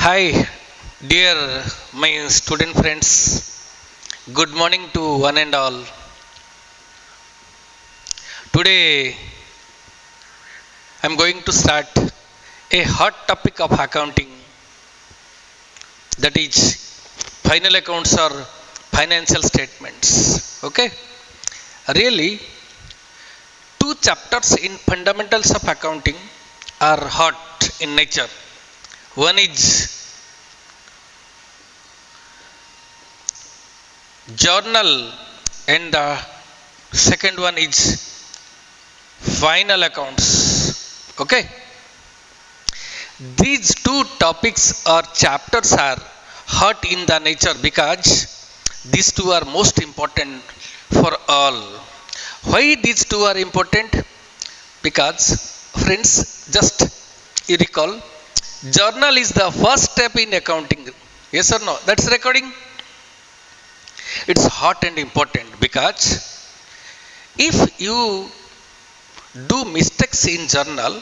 Hi, dear my student friends. Good morning to one and all. Today I'm going to start a hot topic of accounting, that is final accounts or financial statements. Okay, really, two chapters in fundamentals of accounting are hot in nature. One is journal and the second one is final accounts. Okay, these two topics or chapters are hot in the nature because these two are most important for all. Why these two are important? Because friends, just you recall, journal is the first step in accounting. Yes or no? That's recording. It's hot and important because if you do mistakes in journal,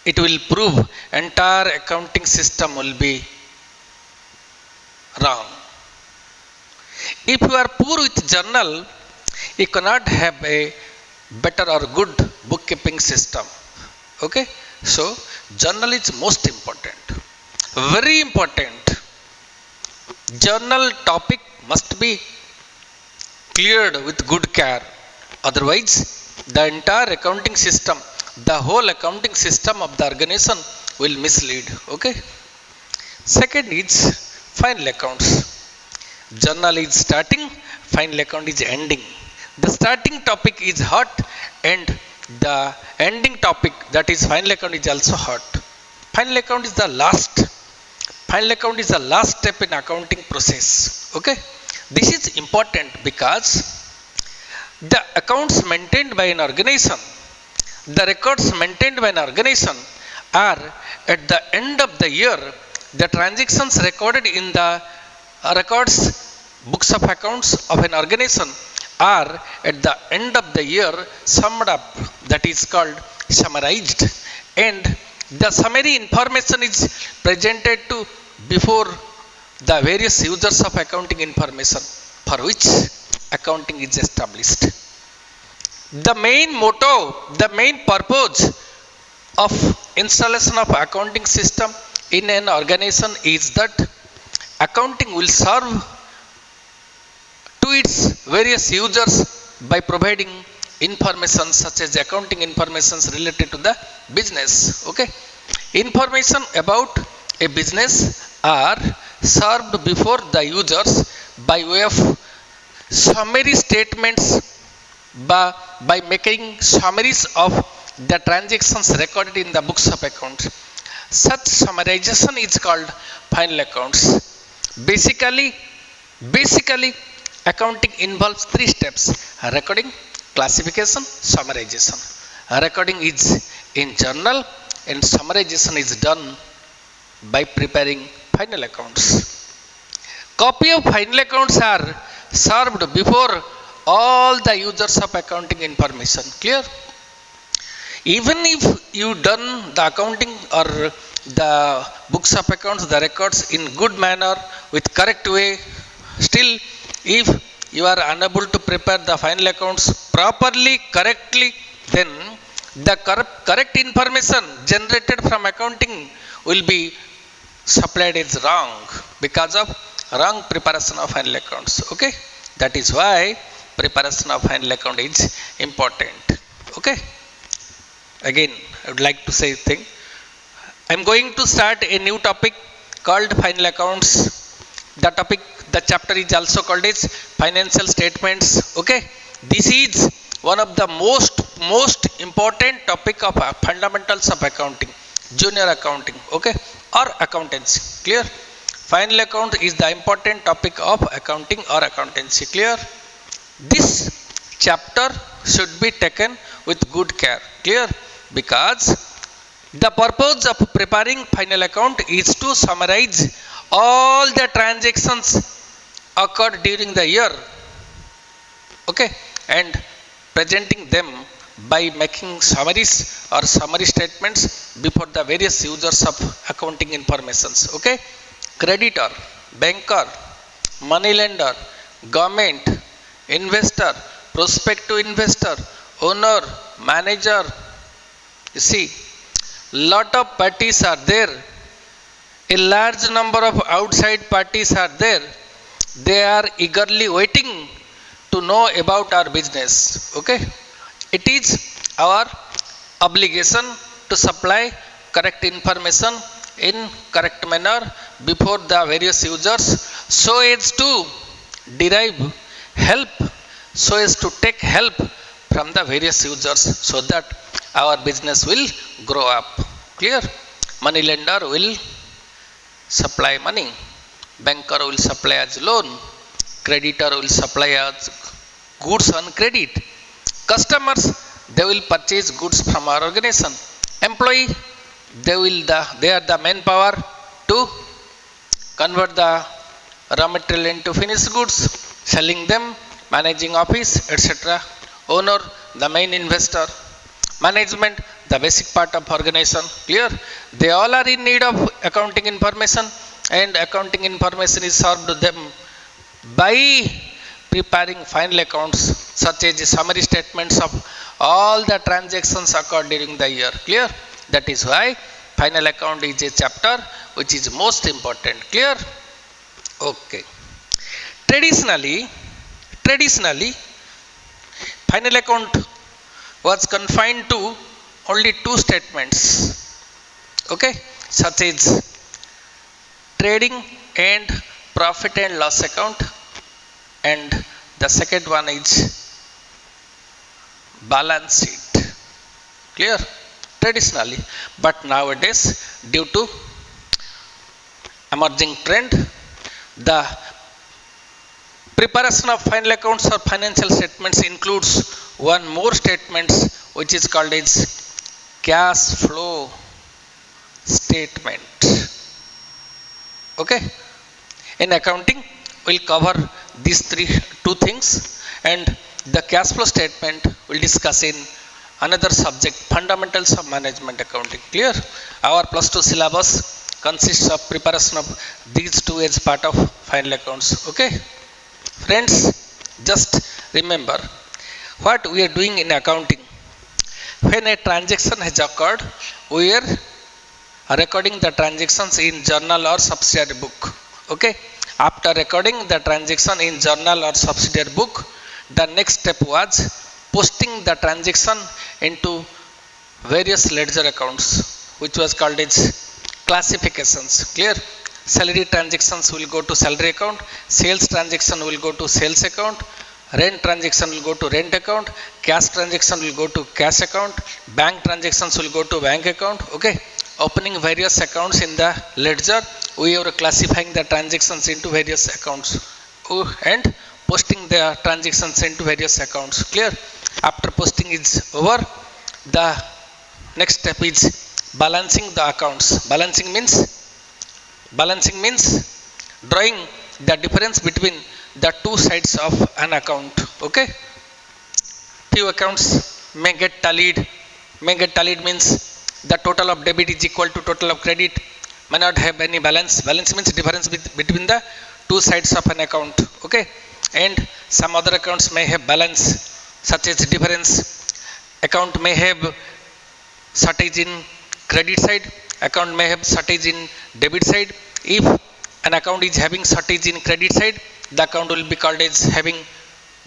it will prove entire accounting system will be wrong. If you are poor with journal, you cannot have a better or good bookkeeping system. Okay, so journal is most important, very important. Journal topic must be cleared with good care, otherwise the entire accounting system, the whole accounting system of the organization will mislead. Okay, second is final accounts. Journal is starting, final account is ending. The starting topic is hot and the ending topic, that is final account, is also hot. Final account is the last. Final account is the last step in accounting process. Okay, this is important because the accounts maintained by an organization, the records maintained by an organization are at the end of the year, the transactions recorded in the records books of accounts of an organization are at the end of the year summed up, that is called summarized, and the summary information is presented to before the various users of accounting information for which accounting is established. The main motto, the main purpose of installation of accounting system in an organization is that accounting will serve to its various users by providing information such as accounting information related to the business. Okay, information about a business are served before the users by way of summary statements, by making summaries of the transactions recorded in the books of accounts. Such summarization is called final accounts. Basically accounting involves three steps: recording, classification, summarization. Recording is in journal and summarization is done by preparing final accounts. Copy of final accounts are served before all the users of accounting information. Clear? Even if you done the accounting or the books of accounts, the records in good manner with correct way, still if you are unable to prepare the final accounts properly, correctly, then the correct information generated from accounting will be supplied as wrong because of wrong preparation of final accounts. Okay, that is why preparation of final account is important. Okay, again I would like to say thing. I am going to start a new topic called final accounts. The topic, the chapter is also called as financial statements. Okay, this is one of the most important topic of fundamentals of accounting, junior accounting. Okay, or accountancy. Clear? Final account is the important topic of accounting or accountancy. Clear? This chapter should be taken with good care. Clear? Because the purpose of preparing final account is to summarize all the transactions occurred during the year. Okay, and presenting them by making summaries or summary statements before the various users of accounting informations. Okay, creditor, banker, money lender, government, investor, prospective investor, owner, manager. You see, lot of parties are there. A large number of outside parties are there. They are eagerly waiting to know about our business. Okay, it is our obligation to supply correct information in correct manner before the various users, so as to derive help, so as to take help from the various users, so that our business will grow up. Clear? Money lender will supply money, banker will supply as loan, creditor will supply as goods on credit, customers, they will purchase goods from our organization, employee, they are the manpower to convert the raw material into finished goods, selling them, managing office, etc. Owner, the main investor, management, the basic part of organization. Clear? They all are in need of accounting information, and accounting information is served to them by preparing final accounts, such as summary statements of all the transactions occurred during the year. Clear? That is why final account is a chapter which is most important. Clear? Okay. Traditionally, final account was confined to only two statements. Okay, such as trading and profit and loss account, and the second one is balance sheet. Clear? Traditionally, but nowadays, due to emerging trend, the preparation of final accounts or financial statements includes one more statements, which is called as cash flow statement. Okay, in accounting we'll cover these two things, and the cash flow statement we'll discuss in another subject, fundamentals of management accounting. Clear? Our plus 2 syllabus consists of preparation of these two as part of final accounts. Okay, friends, just remember what we are doing in accounting. When a transaction has occurred, we are recording the transactions in journal or subsidiary book. Okay, after recording the transaction in journal or subsidiary book, the next step was posting the transaction into various ledger accounts, which was called as classifications. Clear? Salary transactions will go to salary account, sales transaction will go to sales account, rent transaction will go to rent account, cash transaction will go to cash account, bank transactions will go to bank account. Okay, opening various accounts in the ledger, we are classifying the transactions into various accounts and posting the transactions into various accounts. Clear? After posting is over, the next step is balancing the accounts. Balancing means drawing the difference between the two sides of an account. Okay, few accounts may get tallied. Means the total of debit is equal to total of credit, may not have any balance. Balance means difference between the two sides of an account. Okay, and some other accounts may have balance, such as difference account may have shortage in credit side, account may have shortage in debit side. If an account is having shortage in credit side, the account will be called as having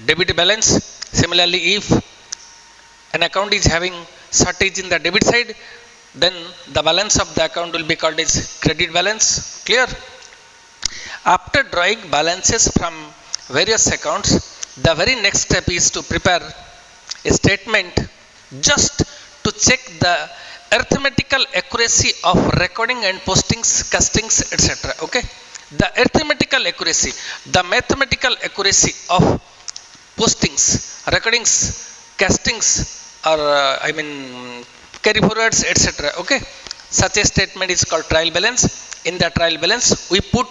debit balance. Similarly, if an account is having shortage in the debit side, then the balance of the account will be called as credit balance. Clear? After drawing balances from various accounts, the very next step is to prepare a statement just to check the arithmetical accuracy of recording and postings, castings, etc. Okay, the arithmetical accuracy, the mathematical accuracy of postings, recordings, castings, or carry forwards, etc. Okay, such a statement is called trial balance. In the trial balance, we put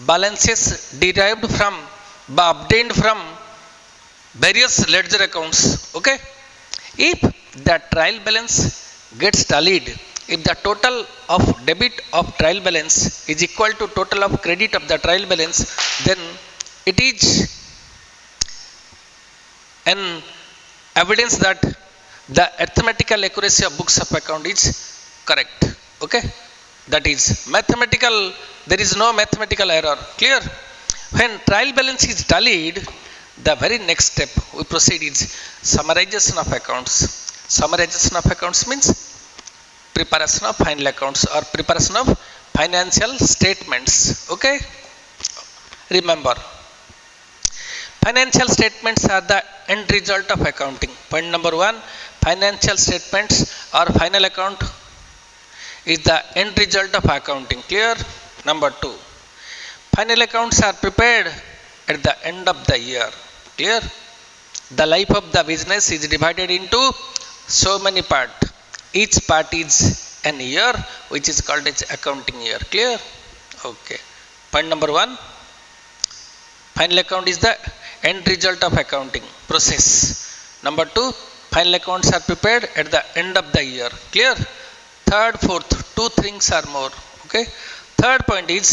balances derived from, obtained from various ledger accounts. Okay, if the trial balance gets tallied, if the total of debit of trial balance is equal to total of credit of the trial balance, then it is an evidence that the arithmetical accuracy of books of account is correct. Okay, that is mathematical, there is no mathematical error. Clear? When trial balance is tallied, the very next step we proceed is summarization of accounts. Summarization of accounts means preparation of final accounts or preparation of financial statements. Okay, remember, financial statements are the end result of accounting. Point number one, financial statements or final account is the end result of accounting. Clear? Number two, final accounts are prepared at the end of the year. Clear? The life of the business is divided into so many parts. Each part is an year, which is called as accounting year. Clear? Okay. Point number one, final account is the end result of accounting process. Number two, final accounts are prepared at the end of the year. Clear? Third, fourth, two things are more. Okay. Third point is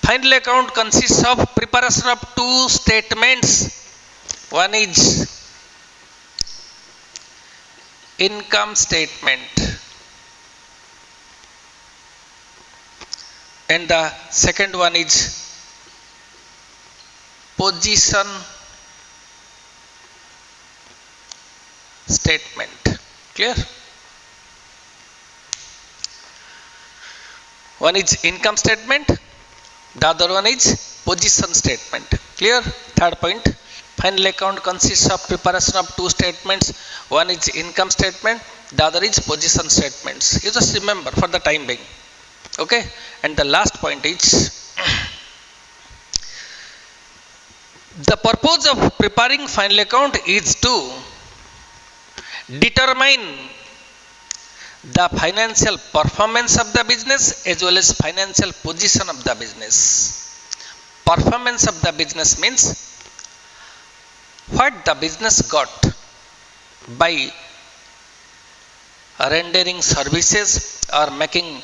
final account consists of preparation of two statements. One is income statement and the second one is position statement. Clear? One is income statement, the other one is position statement. Clear? Third point, final account consists of preparation of two statements. One is income statement, the other is position statements. You just remember for the time being. Okay? And the last point is the purpose of preparing final account is to determine the financial performance of the business as well as financial position of the business. Performance of the business means what the business got by rendering services or making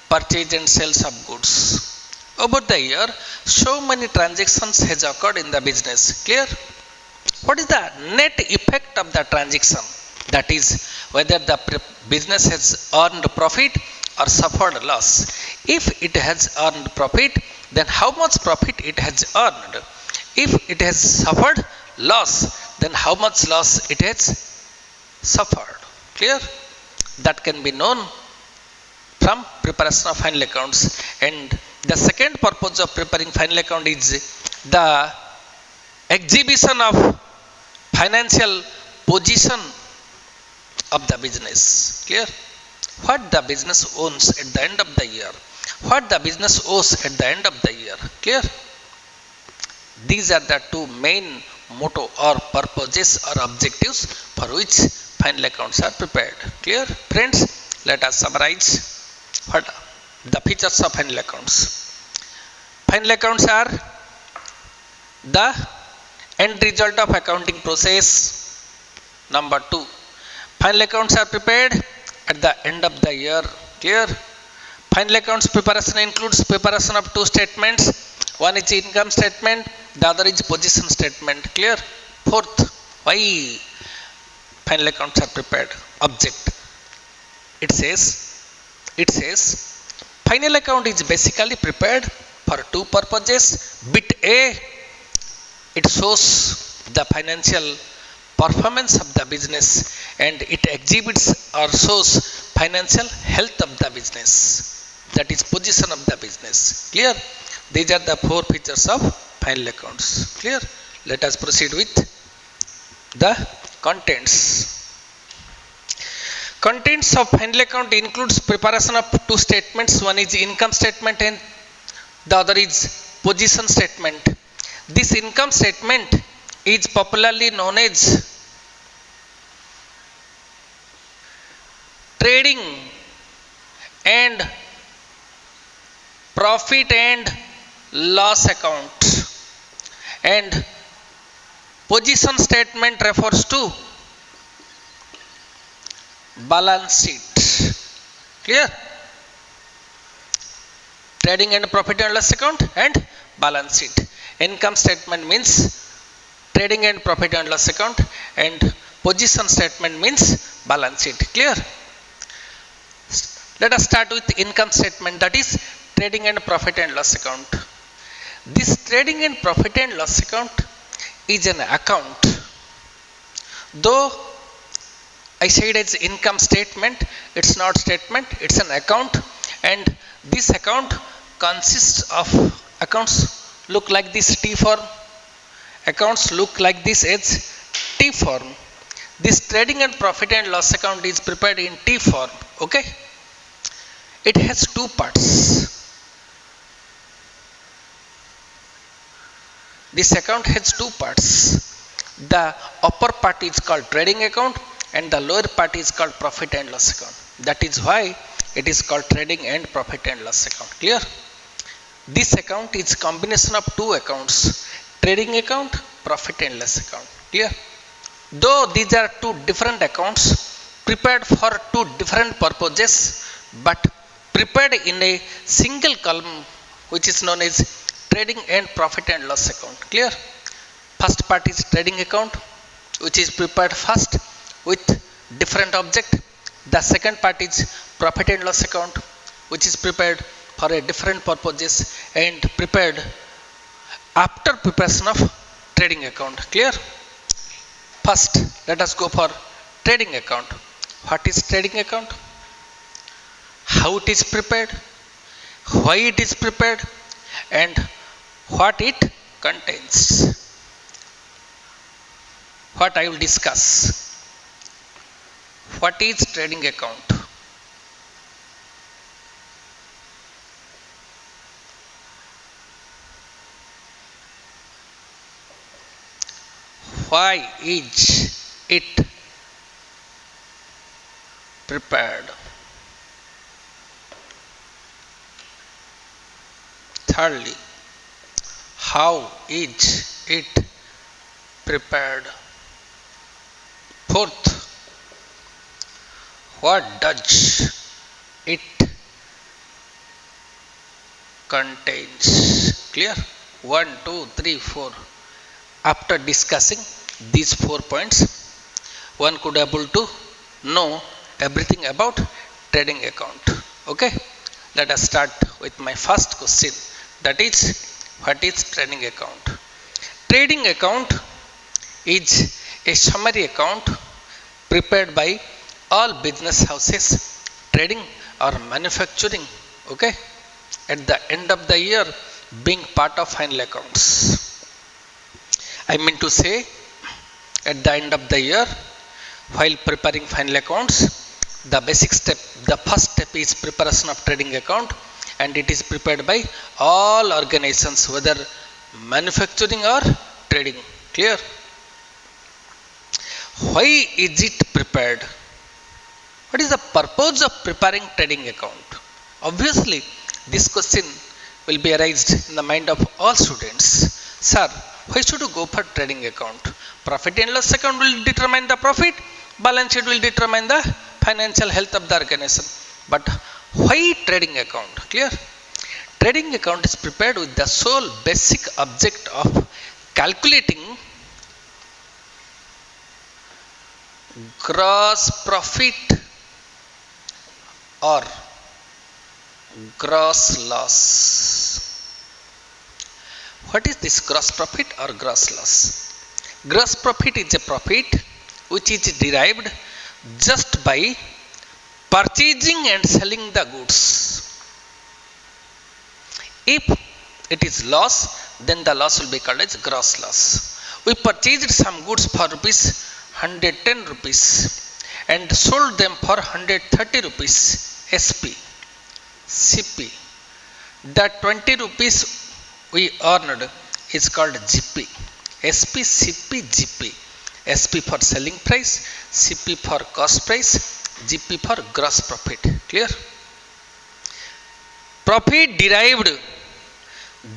purchase and sales of goods. Over the year, so many transactions has occurred in the business. Clear? What is the net effect of the transaction? That is, whether the business has earned profit or suffered loss. If it has earned profit, then how much profit it has earned? If it has suffered loss, then how much loss it has suffered. Clear? That can be known from preparation of final accounts. And the second purpose of preparing final account is the exhibition of financial position of the business. Clear? What the business owns at the end of the year. What the business owes at the end of the year. Clear? These are the two main motto or purposes or objectives for which final accounts are prepared. Clear? Friends, let us summarize what the features of final accounts. Final accounts are the end result of accounting process. Number two, final accounts are prepared at the end of the year. Clear? Final accounts preparation includes preparation of two statements. One is income statement, the other is position statement. Clear? Fourth, why final accounts are prepared? Object. It says final account is basically prepared for two purposes. Bit A, it shows the financial performance of the business and it exhibits or shows financial health of the business. That is position of the business. Clear? These are the four features of final accounts. Clear? Let us proceed with the contents. Contents of final account includes preparation of two statements. One is income statement and the other is position statement. This income statement is popularly known as trading and profit and loss account, and position statement refers to balance sheet. Clear? Trading and profit and loss account and balance sheet. Income statement means trading and profit and loss account, and position statement means balance sheet. Clear? Let us start with income statement, that is trading and profit and loss account. This trading and profit and loss account is an account. Though I said it's income statement, it's not statement, it's an account, and this account consists of accounts look like this T form, accounts look like this as T form. This trading and profit and loss account is prepared in T form. Okay, it has two parts. This account has two parts. The upper part is called trading account and the lower part is called profit and loss account. That is why it is called trading and profit and loss account. Clear? This account is combination of two accounts, trading account, profit and loss account. Clear? Though these are two different accounts prepared for two different purposes, but prepared in a single column which is known as trading and profit and loss account. Clear? First part is trading account, which is prepared first with different object. The second part is profit and loss account, which is prepared for a different purposes and prepared after preparation of trading account. Clear? First, let us go for trading account. What is trading account? How it is prepared? Why it is prepared? And what it contains? What I will discuss. What is trading account? Why is it prepared? Thirdly, how is it prepared? Fourth, what does it contains? Clear? 1, 2, 3, 4. After discussing these 4 points, one could able to know everything about trading account. Okay, let us start with my first question, that is, what is trading account? Trading account is a summary account prepared by all business houses trading or manufacturing, okay, at the end of the year, being part of final accounts. I mean to say, at the end of the year, while preparing final accounts, the basic step, the first step is preparation of trading account, and it is prepared by all organizations, whether manufacturing or trading. Clear? Why is it prepared? What is the purpose of preparing trading account? Obviously, this question will be arised in the mind of all students. Sir, why should you go for trading account? Profit and loss account will determine the profit, balance sheet will determine the financial health of the organization. But why trading account? Clear? Trading account is prepared with the sole basic object of calculating gross profit or gross loss. What is this gross profit or gross loss? Gross profit is a profit which is derived just by purchasing and selling the goods. If it is loss, then the loss will be called as gross loss. We purchased some goods for rupees 110 rupees and sold them for 130 rupees SP, CP. The 20 rupees we earned is called GP. SP, CP, GP. SP for selling price, CP for cost price, GP for gross profit. Clear? Profit derived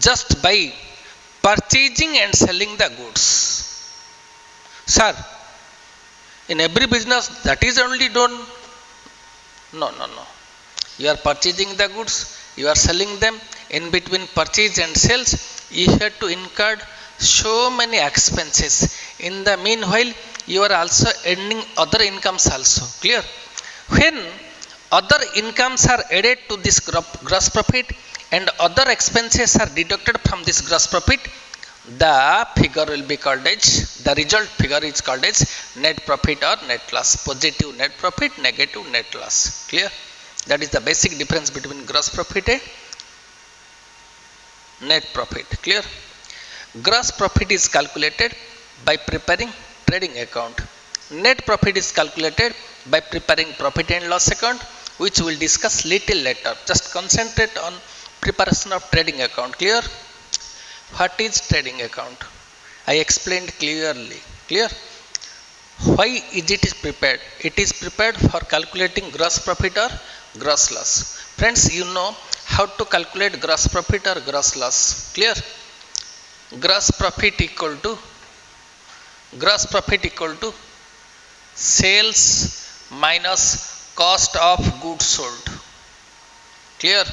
just by purchasing and selling the goods. Sir, in every business that is only done No, no, no. You are purchasing the goods, you are selling them. In between purchase and sales, you have to incur so many expenses. In the meanwhile, you are also earning other incomes also. Clear? When other incomes are added to this gross profit and other expenses are deducted from this gross profit, the figure will be called as, the result figure is called as net profit or net loss. Positive net profit, negative net loss. Clear? That is the basic difference between gross profit and net profit. Clear? Gross profit is calculated by preparing trading account. Net profit is calculated by preparing profit and loss account, which we will discuss little later. Just concentrate on preparation of trading account. Clear? What is trading account? I explained clearly. Clear? Why is it prepared? It is prepared for calculating gross profit or gross loss. Friends, you know how to calculate gross profit or gross loss. Clear? Gross profit equal to sales minus cost of goods sold. Clear?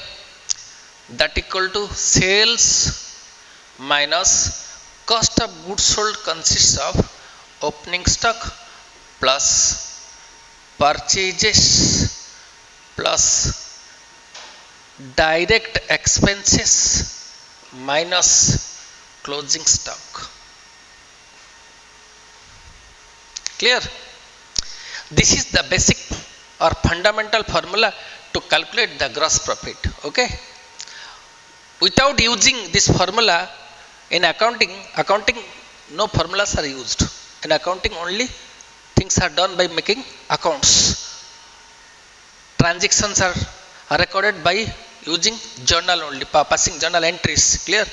That equal to sales minus cost of goods sold consists of opening stock plus purchases plus direct expenses minus closing stock. Clear? This is the basic or fundamental formula to calculate the gross profit. Okay? Without using this formula in accounting, no formulas are used. In accounting only things are done by making accounts. Transactions are recorded by using journal only, passing journal entries. Clear?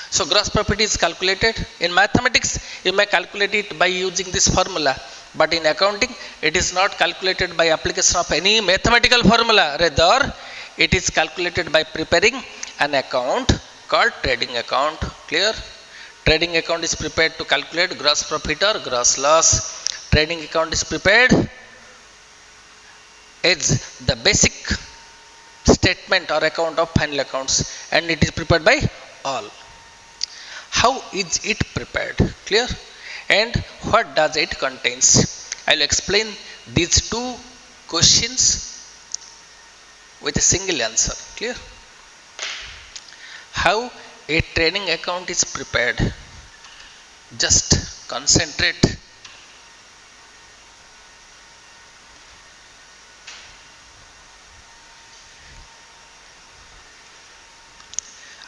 So gross profit is calculated. In mathematics, you may calculate it by using this formula. But in accounting, it is not calculated by application of any mathematical formula. Rather, it is calculated by preparing an account called trading account. Clear? Trading account is prepared to calculate gross profit or gross loss. Trading account is prepared as the basic statement or account of final accounts, and it is prepared by all. How is it prepared? Clear? And what does it contains? I will explain these two questions with a single answer. Clear? How a trading account is prepared? Just concentrate.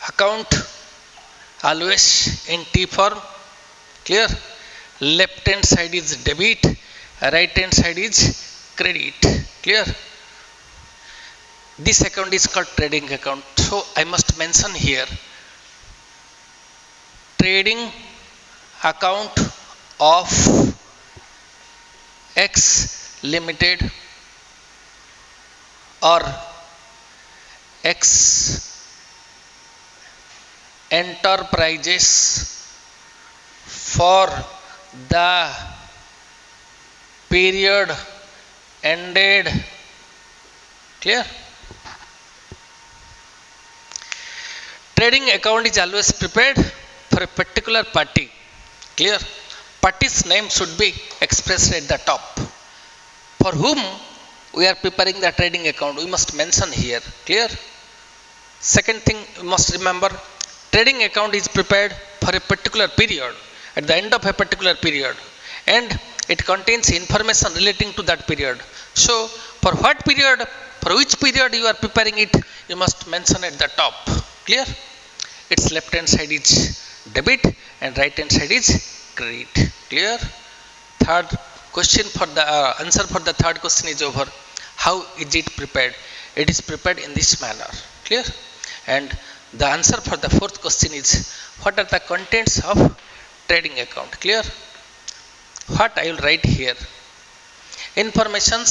Account always in T form. Clear? Left hand side is debit, right hand side is credit. Clear? This account is called trading account. So I must mention here trading account of X Limited or X Enterprises for the period ended. Clear? Trading account is always prepared for a particular party. Clear? Party's name should be expressed at the top. For whom we are preparing the trading account, we must mention here. Clear? Second thing you must remember, trading account is prepared for a particular period, at the end of a particular period, and it contains information relating to that period. So for what period, for which period you are preparing it, you must mention at the top. Clear? Its left hand side is debit and right hand side is credit. Clear? Third question for the answer for the third question is over. How is it prepared? It is prepared in this manner. Clear? And the answer for the fourth question is, what are the contents of trading account? Clear? What I will write here? Informations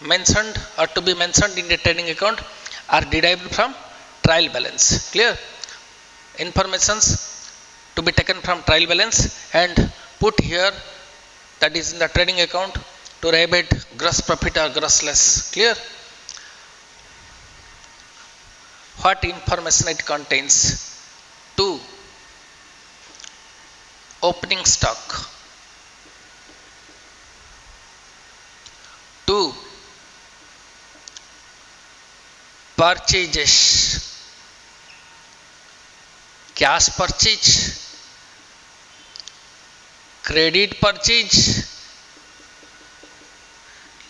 mentioned or to be mentioned in the trading account are derived from trial balance. Clear? Informations to be taken from trial balance and put here, that is in the trading account. to arrive at gross profit or gross loss. Clear? What information it contains? 2. Opening stock. 2. Purchases. Cash purchase, credit purchase,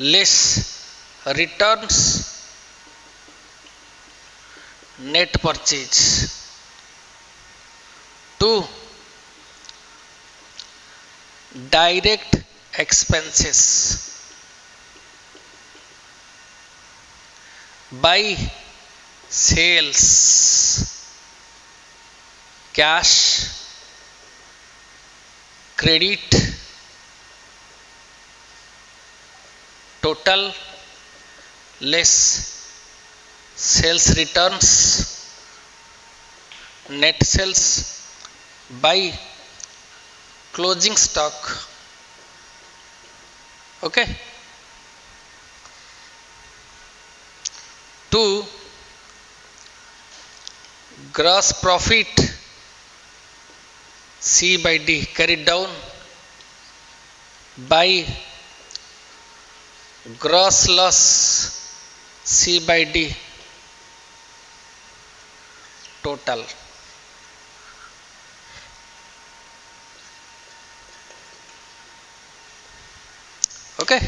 less returns, net purchase. 2. Direct expenses. By sales, cash, credit, total, less sales returns, net sales, by closing stock. Okay. 2. Gross profit, C by D, carried down by gross loss, C by D, total. Okay.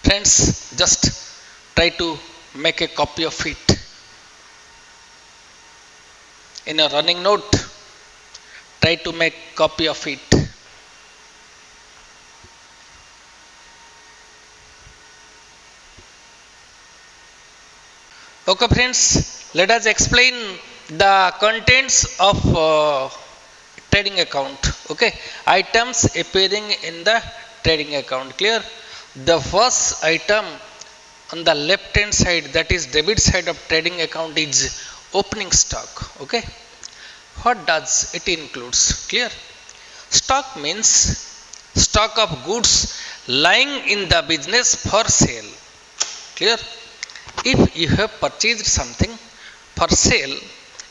Friends, just try to make a copy of it in a running note. Try to make copy of it. Okay friends, let us explain the contents of trading account. Okay, items appearing in the trading account. Clear? The first item on the left hand side, that is debit side of trading account, is opening stock. Okay, what does it includes? Clear? Stock means stock of goods lying in the business for sale. Clear? If you have purchased something for sale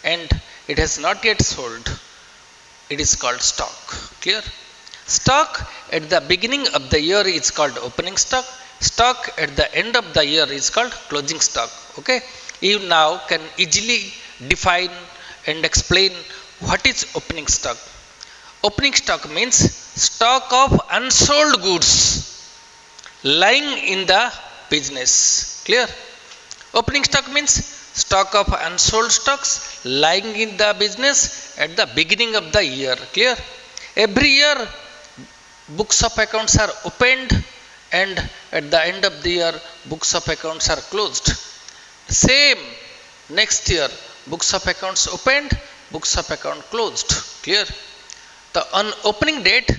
and it has not yet sold, it is called stock. Clear? Stock at the beginning of the year is called opening stock. Stock at the end of the year is called closing stock. Okay, you now can easily define and explain what is opening stock. Opening stock means stock of unsold goods lying in the business. Clear? Opening stock means stock of unsold stocks lying in the business at the beginning of the year. Clear? Every year books of accounts are opened and at the end of the year books of accounts are closed. Same next year, books of accounts opened, books of account closed. Clear? The on opening date,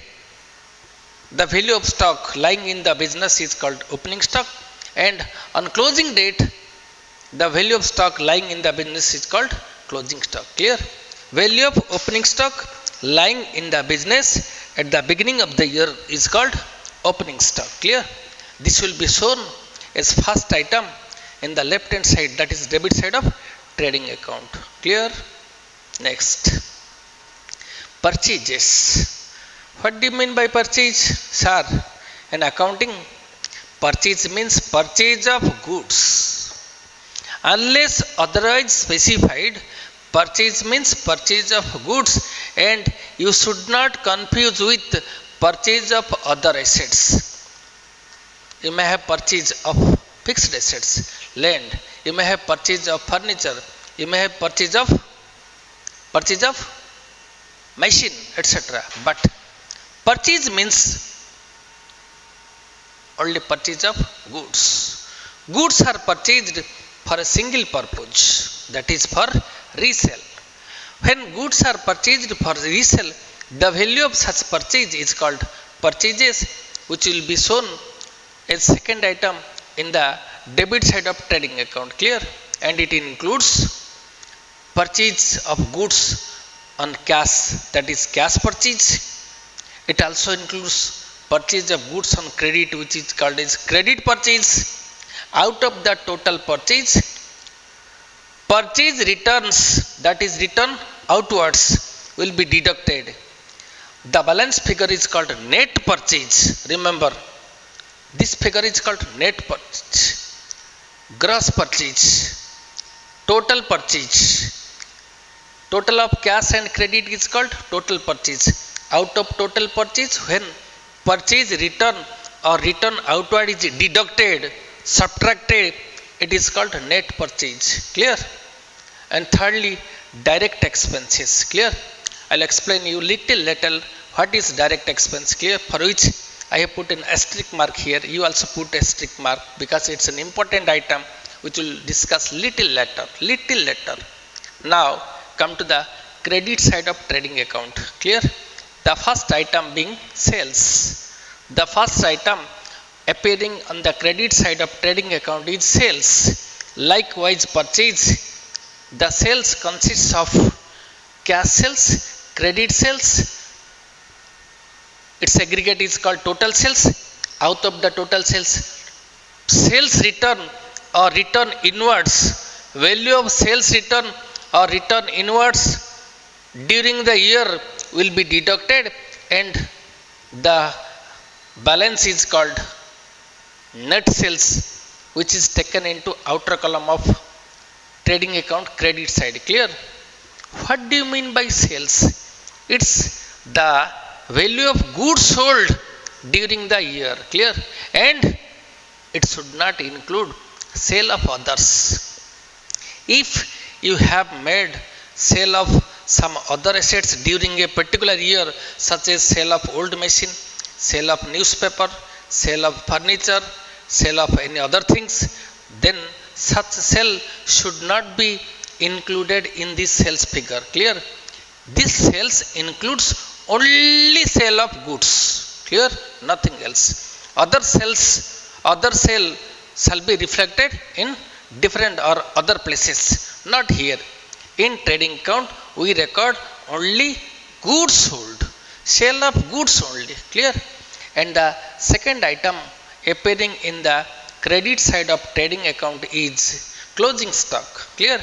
the value of stock lying in the business is called opening stock, and on closing date, the value of stock lying in the business is called closing stock. Clear? Value of opening stock lying in the business at the beginning of the year is called opening stock. Clear? This will be shown as first item in the left hand side, that is debit side of trading account. Clear? Next, purchases. What do you mean by purchase, sir? In accounting, purchase means purchase of goods. Unless otherwise specified, purchase means purchase of goods, and you should not confuse with purchase of other assets. You may have purchase of fixed assets, land. You may have purchase of furniture. You may have purchase of machine, etc. But purchase means only purchase of goods. Goods are purchased for a single purpose, that is for resale. When goods are purchased for resale, the value of such purchase is called purchases, which will be shown as second item in the debit side of trading account. Clear? And it includes purchase of goods on cash, that is cash purchase. It also includes purchase of goods on credit, which is called as credit purchase. Out of the total purchase, purchase returns, that is return outwards, will be deducted. The balance figure is called net purchase. Remember, this figure is called net purchase, gross purchase, total purchase. Total of cash and credit is called total purchase. Out of total purchase, when purchase return or return outward is deducted, subtracted, it is called net purchase. Clear? And thirdly, direct expenses. Clear? I'll explain you little what is direct expense. Clear? For which I have put an asterisk mark here. You also put asterisk mark because it's an important item which we'll discuss little later. Now come to the credit side of trading account. Clear? The first item being sales. The first item appearing on the credit side of trading account is sales. Likewise, purchase. The sales consists of cash sales, credit sales. Its aggregate is called total sales. Out of the total sales, sales return or return inwards, value of sales return or return inwards during the year will be deducted, and the balance is called net sales, which is taken into outer column of trading account credit side. Clear? What do you mean by sales? It's the value of goods sold during the year. Clear? And it should not include sale of others. If you have made sale of some other assets during a particular year, such as sale of old machine, sale of newspaper, sale of furniture, sale of any other things, then such sale should not be included in this sales figure. Clear? This sales includes only sale of goods. Clear? Nothing else. Other sale shall be reflected in different or other places, not here. In trading account, we record only goods sold, sale of goods only. Clear? And the second item appearing in the credit side of trading account is closing stock. Clear?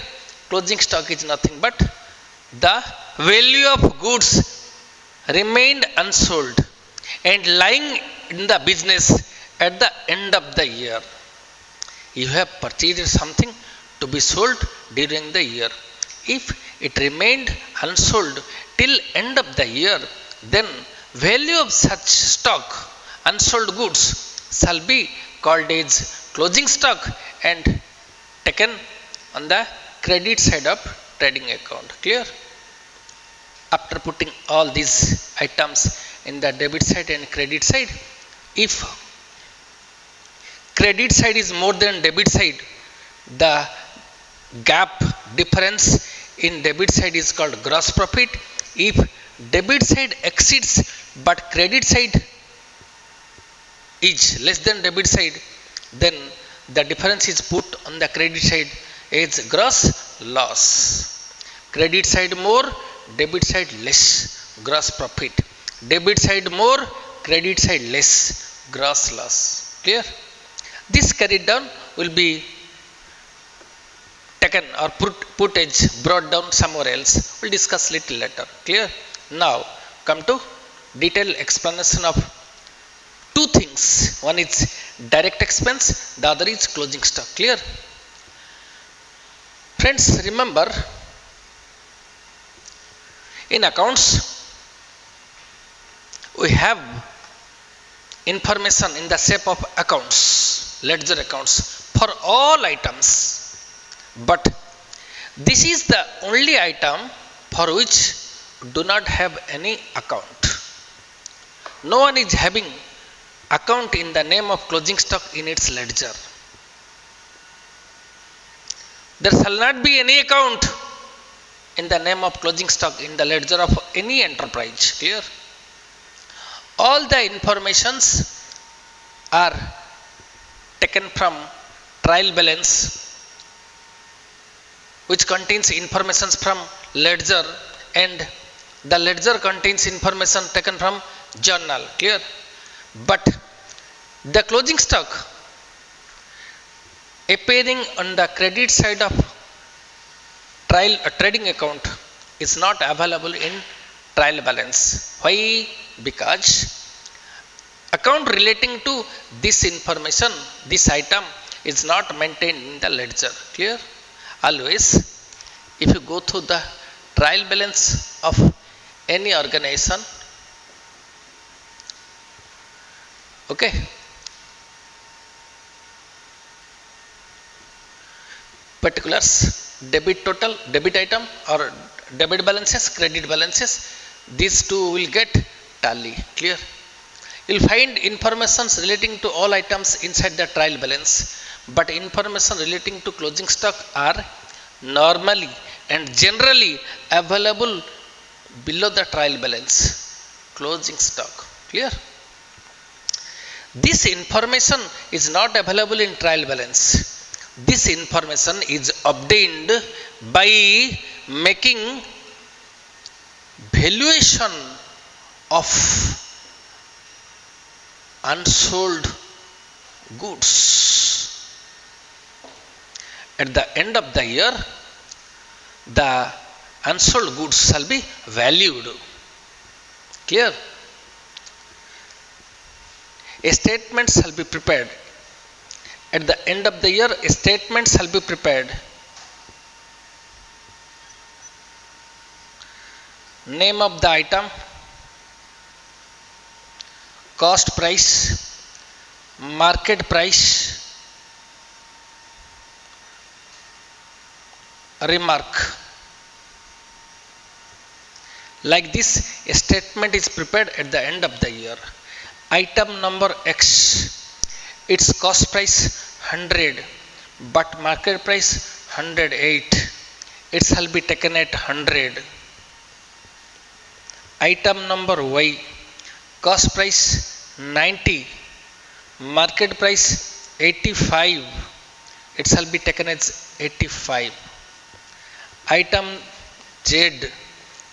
Closing stock is nothing but the value of goods remained unsold and lying in the business at the end of the year. You have purchased something to be sold during the year. If it remained unsold till end of the year, then value of such stock, unsold goods, shall be called as closing stock and taken on the credit side of trading account. Clear? After putting all these items in the debit side and credit side, if credit side is more than debit side, the gap difference in debit side is called gross profit. If debit side exceeds but credit side is less than debit side, then the difference is put on the credit side as gross loss. Credit side more, debit side less, gross profit. Debit side more, credit side less, gross loss. Clear? This carried down will be taken or put as brought down somewhere else. We'll discuss little later. Clear? Now come to detailed explanation of two things. One is direct expense, the other is closing stock. Clear? Friends, remember, in accounts we have information in the shape of accounts, ledger accounts for all items, but this is the only item for which do not have any account. No one is having account in the name of closing stock in its ledger. There shall not be any account in the name of closing stock in the ledger of any enterprise. Clear? All the informations are taken from trial balance, which contains information from ledger, and the ledger contains information taken from journal. Clear? But the closing stock appearing on the credit side of trading account is not available in trial balance. Why? Because account relating to this information, this item is not maintained in the ledger. Clear? Always, if you go through the trial balance of any organization, okay, particulars, debit total, debit item, or debit balances, credit balances, these two will get tally. Clear? You'll find informations relating to all items inside the trial balance, but information relating to closing stock are normally and generally available below the trial balance. Closing stock. Clear? This information is not available in trial balance. This information is obtained by making valuation of unsold goods. At the end of the year, the unsold goods shall be valued. Clear? A statement shall be prepared. At the end of the year, a statement shall be prepared. Name of the item, cost price, market price, remark. Like this, a statement is prepared at the end of the year. Item number X, its cost price 100, but market price 108. It shall be taken at 100. Item number Y, cost price 90, market price 85. It shall be taken as 85. Item Z,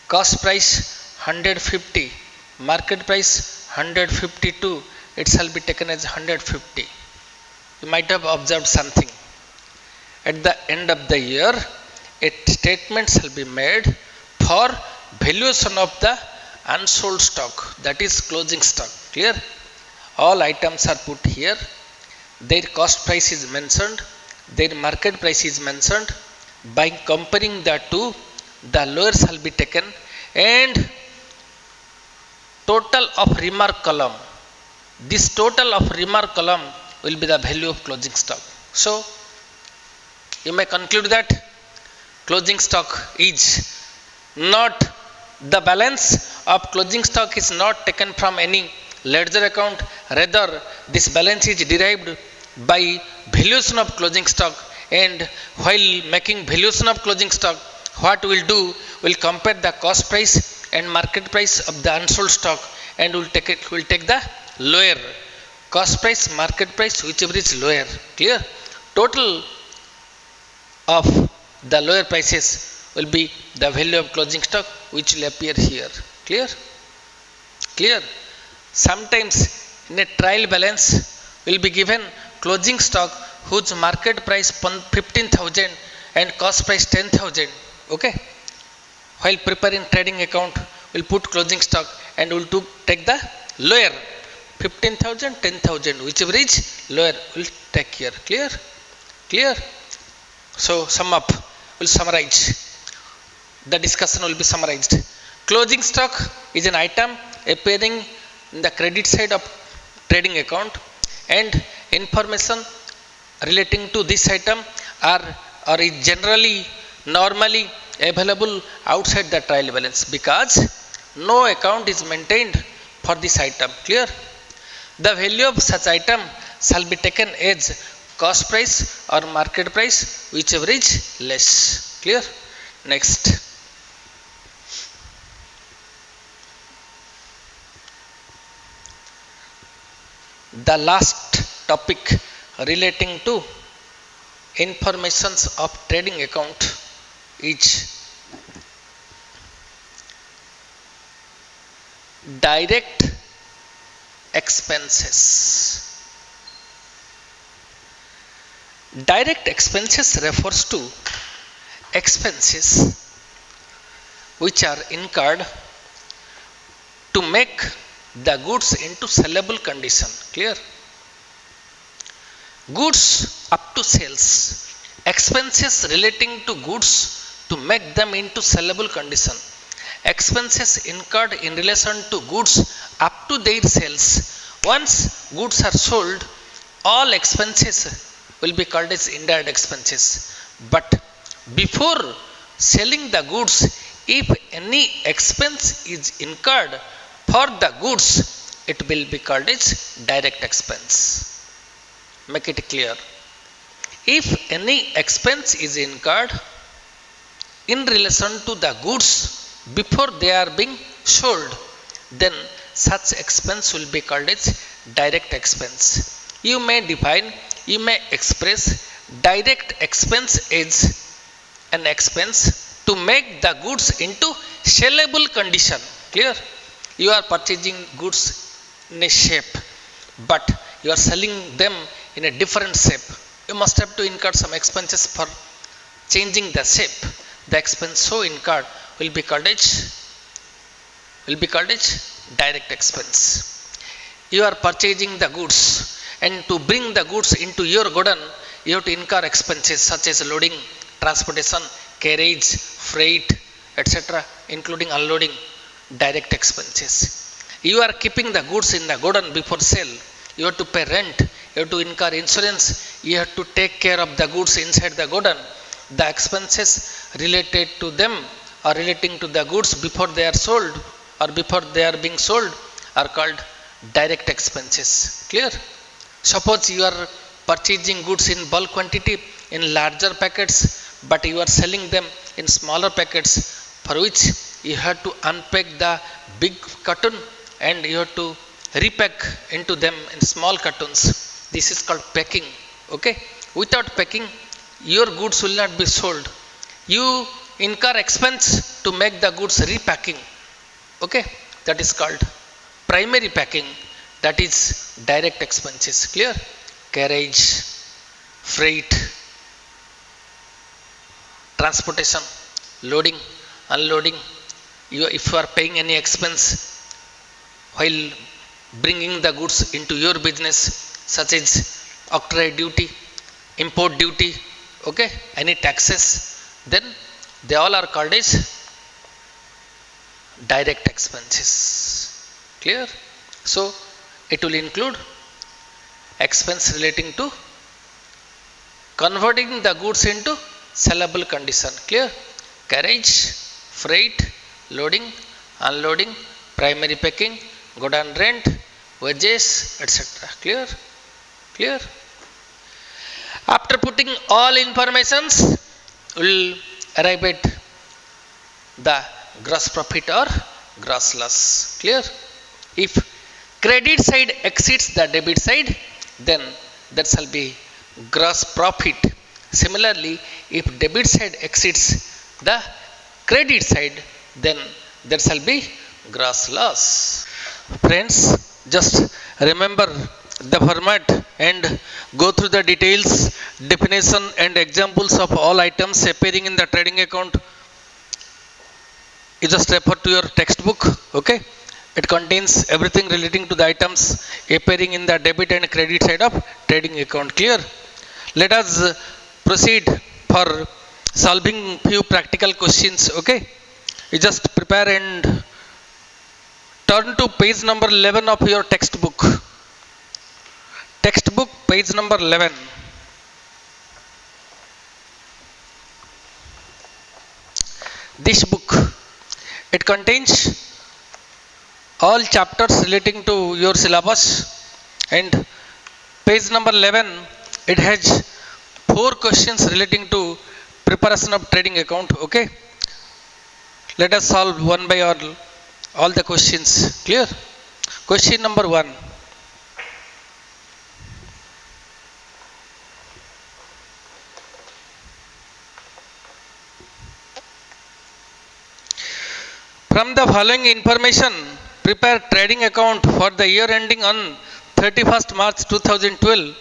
cost price 150, market price 152. It shall be taken as 150. You might have observed something. At the end of the year, a statement shall be made for valuation of the unsold stock, that is closing stock. Clear? All items are put here. Their cost price is mentioned, their market price is mentioned. By comparing the two, the lower shall be taken, and total of remark column. This total of remark column will be the value of closing stock. So, you may conclude that closing stock is not, the balance of closing stock is not taken from any ledger account. Rather, this balance is derived by valuation of closing stock. And while making valuation of closing stock, what we'll do, we'll compare the cost price and market price of the unsold stock, and we'll take the lower cost price, market price, whichever is lower. Clear? Total of the lower prices will be the value of closing stock, which will appear here. Clear? Clear? Sometimes in a trial balance will be given closing stock whose market price 15,000 and cost price 10,000. Okay? While preparing trading account, we'll put closing stock and we'll take the lower 15,000, 10,000, whichever is lower, we'll take here. Clear? Clear? So, sum up, we'll summarize. The discussion will be summarized. Closing stock is an item appearing in the credit side of trading account, and information relating to this item are is generally, normally available outside the trial balance, because no account is maintained for this item. Clear? The value of such item shall be taken as cost price or market price, whichever is less. Clear? Next. The last topic relating to informations of trading account is direct expenses. Direct expenses refers to expenses which are incurred to make the goods into sellable condition. Clear? Goods up to sales. Expenses relating to goods to make them into sellable condition. Expenses incurred in relation to goods up to their sales. Once goods are sold, all expenses will be called as indirect expenses. But before selling the goods, if any expense is incurred for the goods, it will be called as direct expense. Make it clear. If any expense is incurred in relation to the goods before they are being sold, then such expense will be called as direct expense. You may define, you may express direct expense as an expense to make the goods into sellable condition. Clear? You are purchasing goods in a shape, but you are selling them in a different shape. You must have to incur some expenses for changing the shape. The expense so incurred will be called as direct expense. You are purchasing the goods, and to bring the goods into your godown, you have to incur expenses such as loading, transportation, carriage, freight, etc., including unloading, direct expenses. You are keeping the goods in the godown before sale. You have to pay rent, you have to incur insurance, you have to take care of the goods inside the godown. The expenses related to them or relating to the goods before they are sold or before they are being sold are called direct expenses. Clear? Suppose you are purchasing goods in bulk quantity in larger packets, but you are selling them in smaller packets, for which you have to unpack the big carton and you have to repack into them in small cartons. This is called packing. Okay? Without packing, your goods will not be sold. You incur expense to make the goods repacking. Okay? That is called primary packing. That is direct expenses. Clear? Carriage, freight, transportation, loading, unloading. If you are paying any expense while bringing the goods into your business, such as octroi duty, import duty, okay, any taxes, then they all are called as direct expenses. Clear? So it will include expense relating to converting the goods into sellable condition. Clear? Carriage, freight, loading, unloading, primary packing, godown rent, wages, etc. Clear? Clear? After putting all informations, we will arrive at the gross profit or gross loss. Clear? If credit side exceeds the debit side, then that shall be gross profit. Similarly, if debit side exceeds the credit side, then that shall be gross loss. Friends, just remember the format and go through the details, definition and examples of all items appearing in the trading account. You just refer to your textbook. Okay? It contains everything relating to the items appearing in the debit and credit side of trading account. Clear? Let us proceed for solving few practical questions. Okay? You just prepare and turn to page number 11 of your textbook. Textbook page number 11. This book, it contains all chapters relating to your syllabus, and page number 11, it has 4 questions relating to preparation of trading account. Okay? Let us solve one by all the questions. Clear? Question number 1. From the following information, prepare trading account for the year ending on 31st March 2012.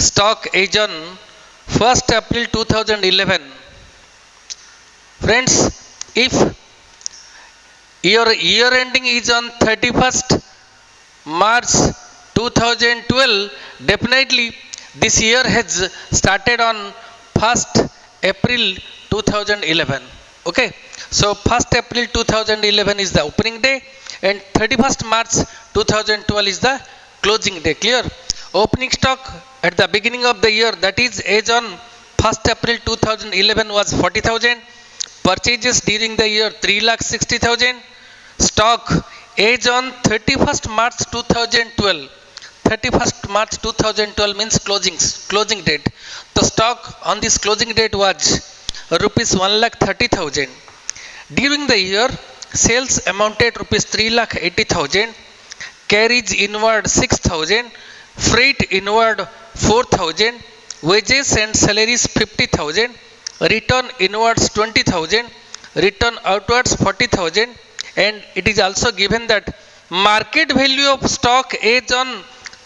Stock is on 1st April 2011. Friends, if your year ending is on 31st March 2012, definitely this year has started on 1st April 2011. Okay, so 1st April 2011 is the opening day and 31st March 2012 is the closing day. Clear? Opening stock at the beginning of the year, that is as on 1st April 2011 was 40,000. Purchases during the year 3,60,000. Stock as on 31st March 2012. 31st March 2012 means closing date. The stock on this closing date was rupees 1,30,000. During the year, sales amounted rupees 3,80,000. Carriage inward 6,000. Freight inward 4,000. Wages and salaries 50,000. Return inwards 20,000. Return outwards 40,000. And it is also given that market value of stock as on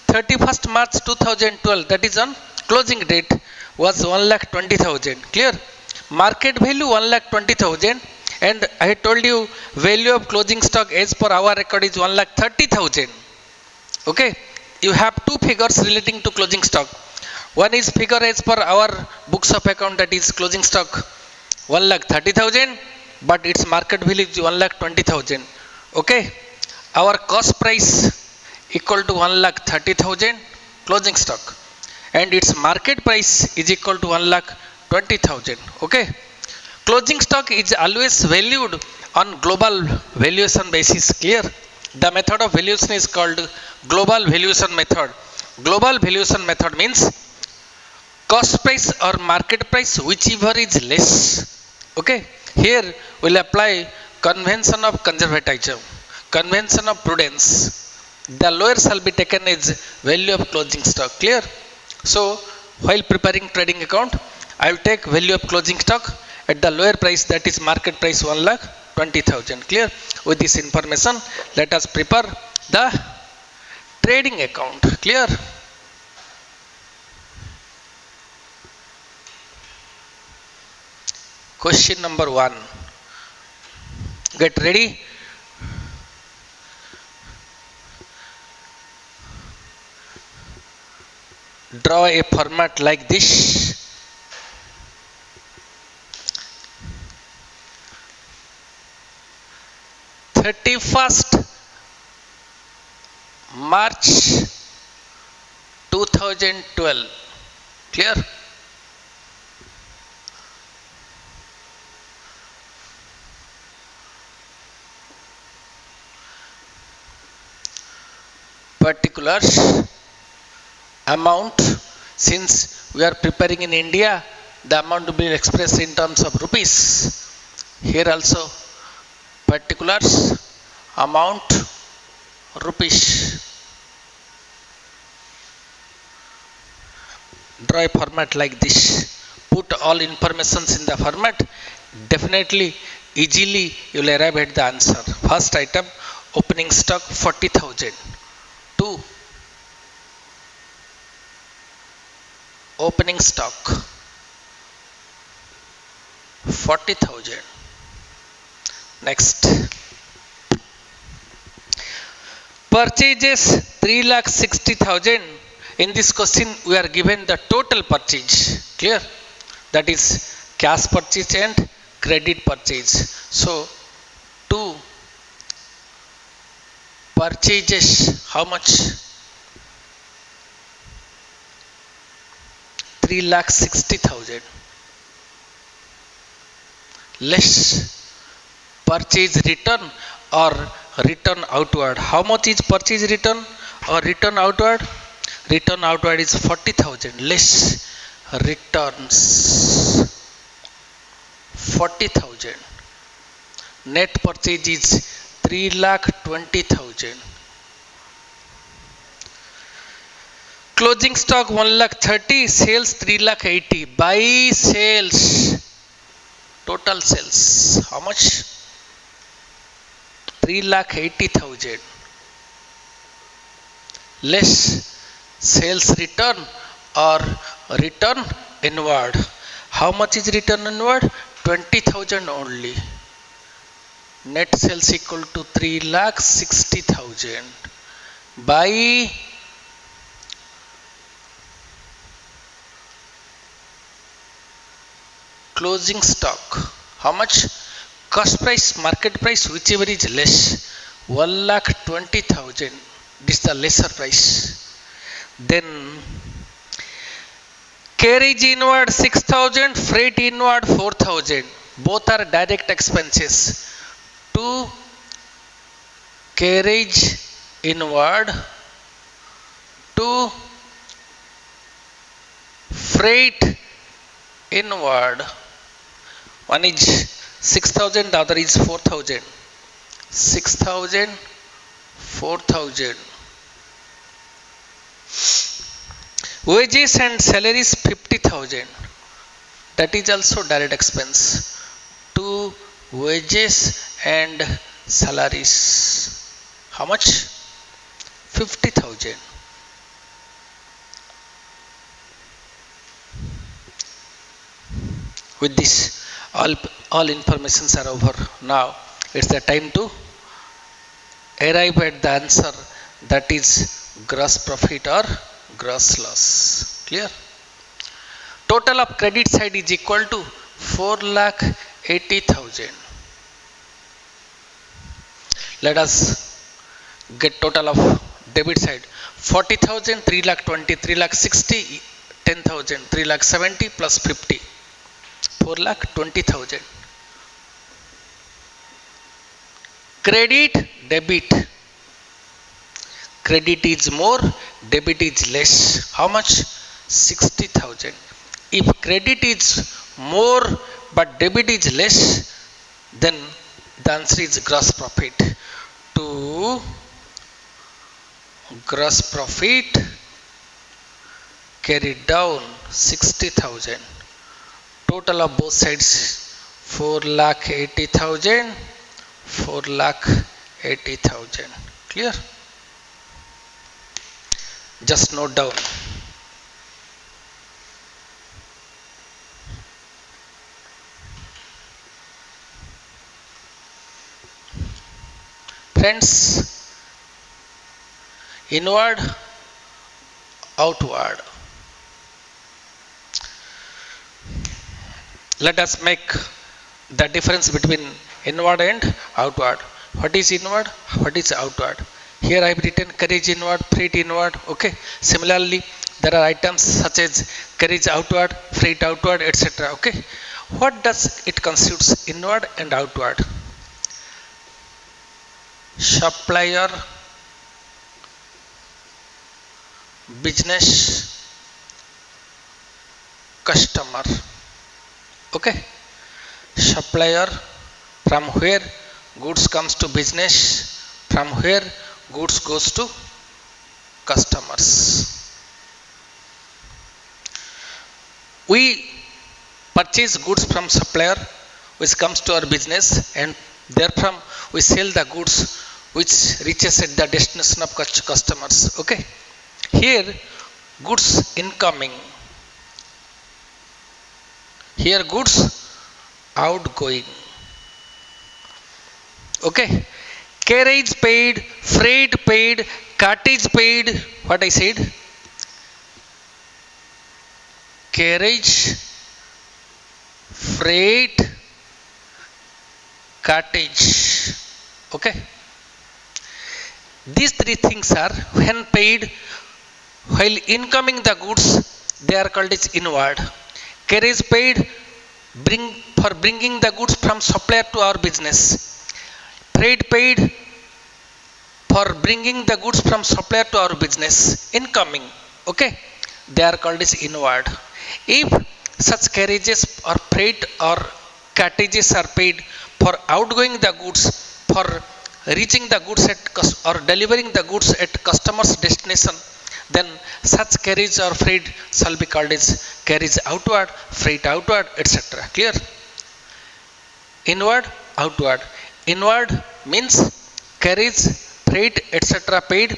31st March 2012, that is on closing date, was 1,20,000. Clear? Market value 1,20,000, and I told you value of closing stock as per our record is 1,30,000. Okay, you have two figures relating to closing stock. One is figure as per our books of account, that is closing stock 1,30,000, but its market value is 1,20,000. Okay, our cost price equal to 1,30,000 closing stock, and its market price is equal to 1,20,000. Okay, closing stock is always valued on global valuation basis. Clear? The method of valuation is called global valuation method. Global valuation method means cost price or market price, whichever is less. Okay, here we'll apply convention of conservatism, convention of prudence. The lower shall be taken as value of closing stock. Clear? So while preparing trading account, I will take value of closing stock at the lower price, that is market price 1,20,000. Clear? With this information, let us prepare the trading account. Clear? Question number 1. Get ready. Draw a format like this. March 2012. Clear? Particulars, amount, since we are preparing in India, the amount will be expressed in terms of rupees. Here also particulars, amount, rupees. Draw a format like this. Put all informations in the format. Definitely, easily you will arrive at the answer. First item, opening stock 40,000. 2. Opening stock 40,000. Next, purchases 3,60,000. In this question, we are given the total purchase. Clear? That is cash purchase and credit purchase. So, 2 purchases, how much? 3,60,000 less purchase return or return outward. How much is purchase return or return outward? Return outward is 40,000 less returns 40,000. Net purchase is 3,20,000. Closing stock 1,30,000, sales 3,80,000. By sales, total sales, how much? 3,80,000 less sales return or return inward. How much is return inward? 20,000 only. Net sales equal to 3,60,000 by closing stock. How much? Cost price, market price, whichever is less. 1,20,000. This is the lesser price. Then carriage inward 6,000, freight inward 4,000. Both are direct expenses. To carriage inward, to freight inward. One is 6,000, the other is 4,000. 6,000, 4,000. Wages and salaries 50,000. That is also direct expense. To wages and salaries. How much? 50,000. With this, all informations are over. Now it's the time to arrive at the answer, that is gross profit or gross loss. Clear? Total of credit side is equal to 4,80,000. Let us get total of debit side. 40,000, 3,20,000, 3,60,000, 10,000, 3,70,000 plus 50. 4,20,000. Credit, debit. Credit is more, debit is less. How much? 60,000. If credit is more but debit is less, then the answer is gross profit. To gross profit, carried down 60,000. Total of both sides 4,80,000, 4,80,000. Clear? Just note down. Friends, inward, outward. Let us make the difference between inward and outward. What is inward? What is outward? Here I have written carriage inward, freight inward. Okay. Similarly, there are items such as carriage outward, freight outward, etc. Okay. What does it constitutes inward and outward? Supplier, business, customer. Okay. Supplier, from where goods comes to business, from where goods goes to customers. We purchase goods from supplier which comes to our business, and therefrom we sell the goods which reaches at the destination of customers. Okay. Here goods incoming. Here goods outgoing. Okay. Carriage paid, freight paid, cartage paid. What I said? Carriage, freight, cartage. Okay. These three things are when paid. While incoming the goods, they are called as inward. Carriage paid for bringing the goods from supplier to our business. Freight paid for bringing the goods from supplier to our business. Incoming. Okay. They are called as inward. If such carriages or freight or cartages are paid for outgoing the goods, for reaching the goods at or delivering the goods at customer's destination, then such carriage or freight shall be called as carriage outward, freight outward, etc. Clear? Inward, outward. Inward means carriage, freight, etc. paid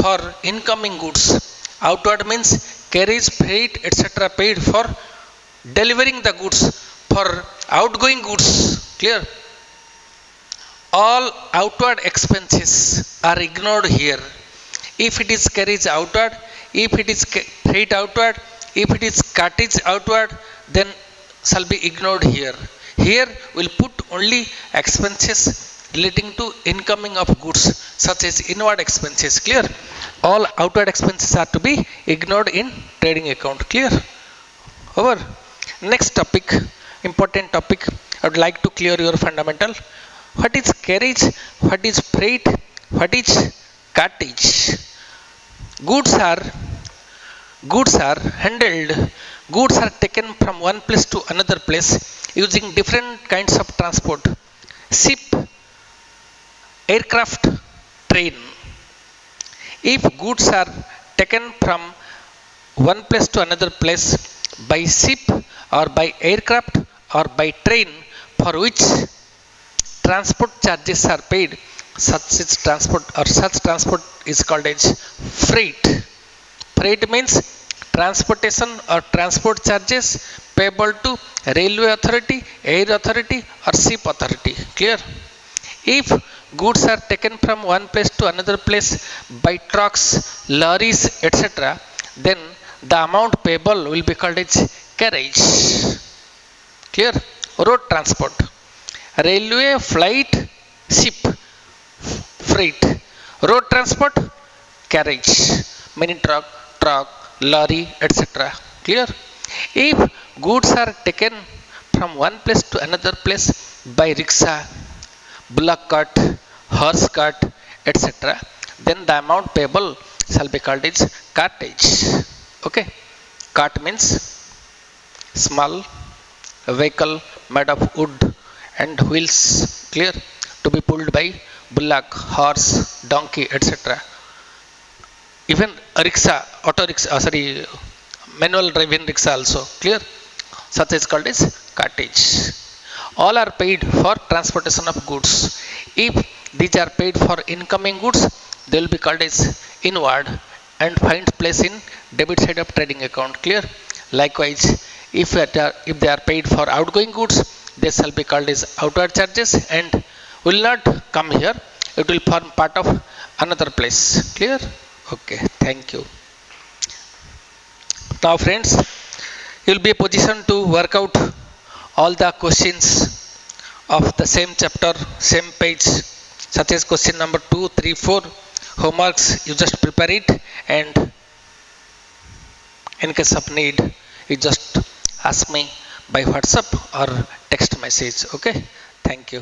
for incoming goods. Outward means carriage, freight, etc. paid for delivering the goods. For outgoing goods, clear? All outward expenses are ignored here. If it is carriage outward, if it is freight outward, if it is cartage outward, then shall be ignored here. Here we'll put only expenses relating to incoming of goods, such as inward expenses. Clear? All outward expenses are to be ignored in trading account. Clear? Over. Next topic, important topic. I would like to clear your fundamental. What is carriage? What is freight? What is cartage? Goods are handled. Goods are taken from one place to another place using different kinds of transport. Ship, aircraft, train. If goods are taken from one place to another place by ship or by aircraft or by train, for which transport charges are paid, such transport is called as freight. Freight means transportation or transport charges payable to railway authority, air authority or ship authority. Clear? If goods are taken from one place to another place by trucks, lorries, etc., then the amount payable will be called as carriage. Clear? Road transport. Railway, flight, ship, freight. Road transport, carriage, meaning truck, lorry, etc. Clear? If goods are taken from one place to another place by rickshaw, bullock cart, horse cart, etc., then the amount payable shall be called as cartage. Okay? Cart means small vehicle made of wood and wheels. Clear? To be pulled by bullock, horse, donkey, etc. Even a rickshaw, manual driving rickshaw also. Clear? Such is called as cartage. All are paid for transportation of goods. If these are paid for incoming goods, they will be called as inward and find place in debit side of trading account. Clear? Likewise, if they are paid for outgoing goods, they shall be called as outward charges and will not come here. It will form part of another place. Clear? Okay, thank you. Now friends, you will be in a position to work out all the questions of the same chapter, same page, such as question number 2, 3, 4. Homeworks, you just prepare it, and in case of need, you just ask me by WhatsApp or text message. Okay, thank you.